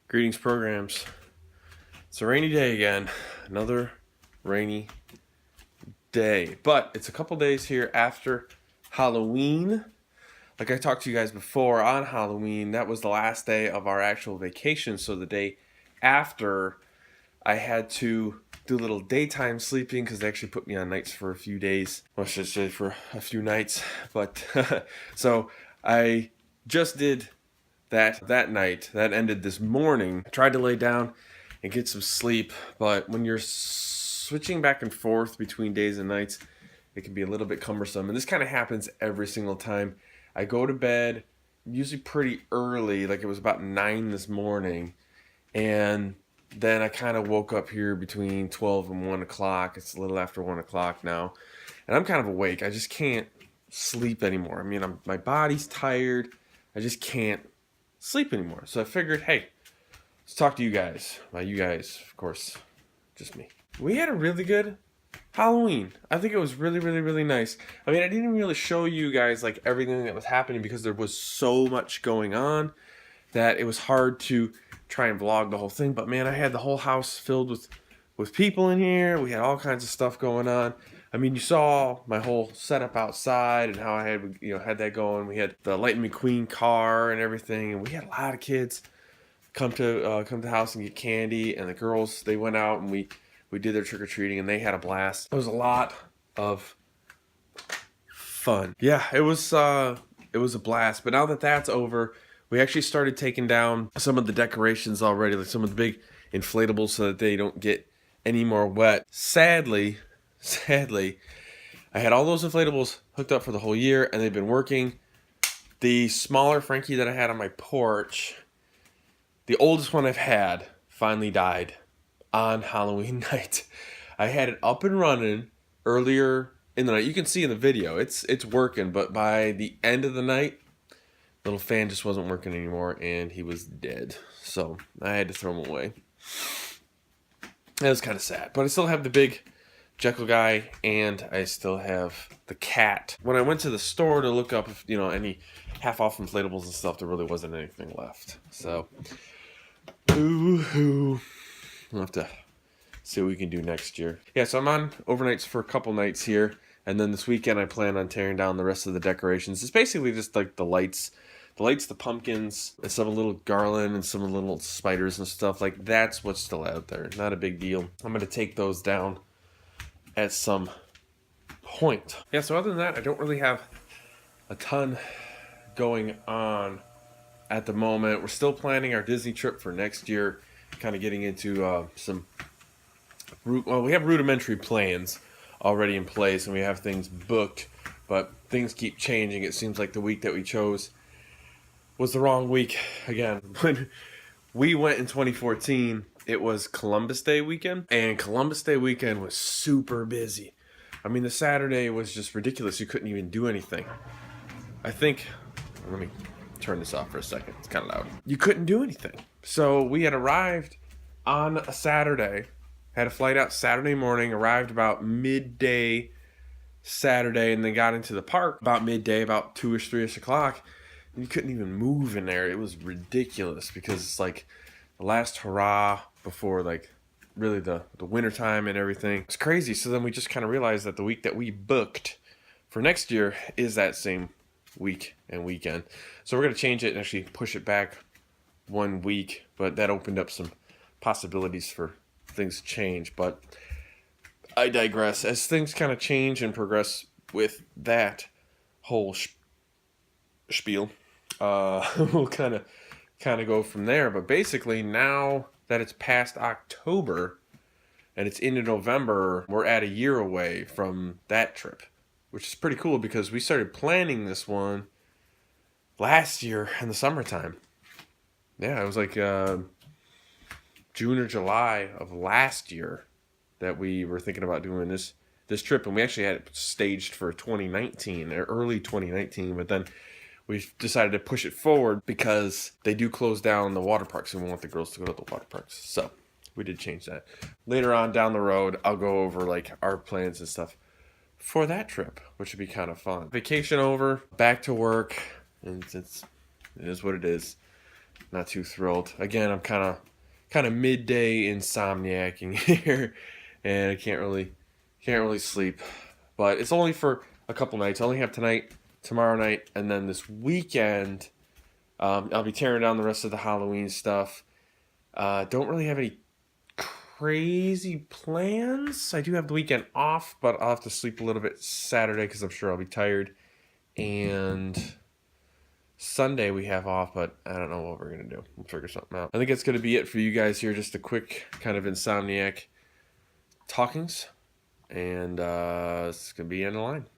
Greetings, programs. It's a rainy day again. Another rainy day. But it's a couple days here after Halloween. Like I talked to you guys before, on Halloween, that was the last day of our actual vacation. So the day after, I had to do a little daytime sleeping because they actually put me on nights for a few days. Well, I should say for a few nights. But so I just did that night. That ended this morning. I tried to lay down and get some sleep, but when you're switching back and forth between days and nights, it can be a little bit cumbersome. And this kind of happens every single time. I go to bed usually pretty early, like it was about 9 this morning, and then I kind of woke up here between 12 and 1 o'clock. It's a little after 1 o'clock now, and I'm kind of awake. I just can't sleep anymore. I mean, my body's tired. I just can't sleep anymore. So I figured, hey, let's talk to you guys. By you guys, of course, just me. We had a really good Halloween. I think it was really, really, really nice. I mean, I didn't really show you guys like everything that was happening because there was so much going on that it was hard to try and vlog the whole thing. But man, I had the whole house filled with people in here. We had all kinds of stuff going on. I mean, you saw my whole setup outside and how I had that going. We had the Lightning McQueen car and everything, and we had a lot of kids come to the house and get candy. And the girls, they went out and we did their trick or treating, and they had a blast. It was a lot of fun. Yeah, it was a blast. But now that that's over, we actually started taking down some of the decorations already, like some of the big inflatables, so that they don't get any more wet. Sadly, I had all those inflatables hooked up for the whole year, and they've been working. The smaller Frankie that I had on my porch, the oldest one I've had, finally died on Halloween night. I had it up and running earlier in the night. You can see in the video, it's working, but by the end of the night, little fan just wasn't working anymore, and he was dead. So I had to throw him away. That was kind of sad, but I still have the big Jekyll guy, and I still have the cat. When I went to the store to look up, any half-off inflatables and stuff, there really wasn't anything left. So, boo-hoo. We'll have to see what we can do next year. Yeah, so I'm on overnights for a couple nights here, and then this weekend I plan on tearing down the rest of the decorations. It's basically just like the lights, the pumpkins, and some little garland, and some little spiders and stuff. Like, that's what's still out there. Not a big deal. I'm going to take those down at some point. Yeah, so other than that, I don't really have a ton going on at the moment. We're still planning our Disney trip for next year, kind of getting into we have rudimentary plans already in place, and we have things booked, but things keep changing. It seems like the week that we chose was the wrong week again. When we went in 2014, it was Columbus Day weekend, and Columbus Day weekend was super busy. I mean, the Saturday was just ridiculous. You couldn't even do anything. Let me turn this off for a second. It's kind of loud. You couldn't do anything. So we had arrived on a Saturday, had a flight out Saturday morning, arrived about midday Saturday, and then got into the park about midday, about 2-ish, 3-ish o'clock. And you couldn't even move in there. It was ridiculous because it's like the last hurrah before like really the winter time and everything. It's crazy. So then we just kind of realized that the week that we booked for next year is that same week and weekend. So we're going to change it and actually push it back 1 week, but that opened up some possibilities for things to change. But I digress. As things kind of change and progress with that whole spiel, we'll kind of go from there. But basically, now that it's past October and it's into November, we're at a year away from that trip, which is pretty cool because we started planning this one last year in the summertime. Yeah, it was like June or July of last year that we were thinking about doing this trip, and we actually had it staged for 2019 or early 2019, but then we decided to push it forward because they do close down the water parks, and we want the girls to go to the water parks. So we did change that. Later on down the road, I'll go over like our plans and stuff for that trip, which would be kind of fun. Vacation over, back to work, and it is what it is. not too thrilled. Again, I'm kind of midday insomniacing here, and I can't really sleep. But it's only for a couple nights. I only have tonight, tomorrow night, and then this weekend. I'll be tearing down the rest of the Halloween stuff. Don't really have any crazy plans. I do have the weekend off, but I'll have to sleep a little bit Saturday because I'm sure I'll be tired. And Sunday we have off, but I don't know what we're going to do. We'll figure something out. I think that's going to be it for you guys here. Just a quick kind of insomniac talkings. And it's going to be on the line.